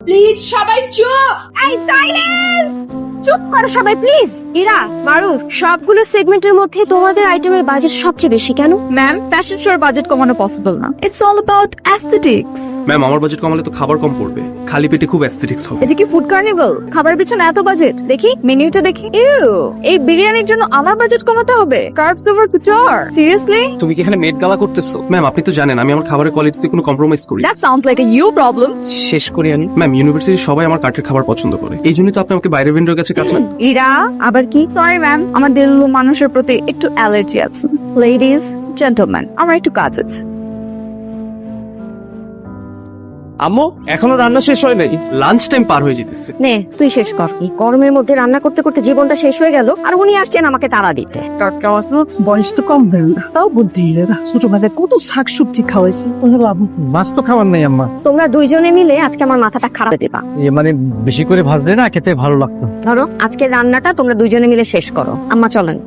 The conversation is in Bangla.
প্লিজ সবাই চুপ। এই সাইলেন্স, চুপ করো সবাই প্লিজ। ইরা, মারুফ, সবগুলো সেগমেন্টের মধ্যে তোমাদের আইটেমের বাজেট সবচেয়ে বেশি কেন? ম্যাম, ফ্যাশন শোর বাজেট কমানো পসিবল না। It's all about aesthetics. Ma'am আমার বাজেট কমালে তো খাবার কম পড়বে, খালি পেটে খুব অ্যাস্থেটিক্স হবে। এটা কি ফুড কার্নিভাল? খাবারের পিছনে এত বাজেট? দেখি মেনুটা দেখি। ইউ, এই বিরিয়ানির জন্য আমার বাজেট কমাতে হবে? Carbs over couture, seriously? তুমি কি এখানে মেট গালা করতেছো? ম্যাম আপনি তো জানেন আমি আমার খাবারের কোয়ালিটিতে কোনো কম্প্রোমাইজ করি না। That sounds like a you problem. শেষ করি আমি। ম্যাম ইউনিভার্সিটির সবাই আমার কাঠের খাবার পছন্দ করে, এই জন্যই তো আপনি আমাকে বাইরের ভেন্ডরের কাছে কাজ নেন। ইরা, আবার কি? সরি ম্যাম, আমার দিল্লু মানুষের প্রতি একটু অ্যালার্জি আছে। লেডিজ, জেন্টলম্যান, আমার একটু কাজ আছে। আম্মু এখনো রান্না শেষ হয় নাই। লাঞ্চ টাইম পার হয়ে যেতেছে। নে তুই শেষ কর। এই গরমের মধ্যে রান্না করতে করতে জীবনটা শেষ হয়ে গেল, আর উনি আসছেন আমাকে তাড়া দিতে। টাটকা মাসু। বয়স তো কম দেন না, তাও বুদ্ধি এরা ছোটবেলায় কত শাক সবজি খাওয়াইছি। মাছ তো খাবার নাই আম্মা। তোমরা দুইজনে মিলে আজকে আমার মাথাটা খারাপ দেবা। মানে বেশি করে ভাজলে না খেতে ভালো লাগতো। ধরো আজকে রান্নাটা তোমরা দুইজনে মিলে শেষ করো। আম্মা চলেন।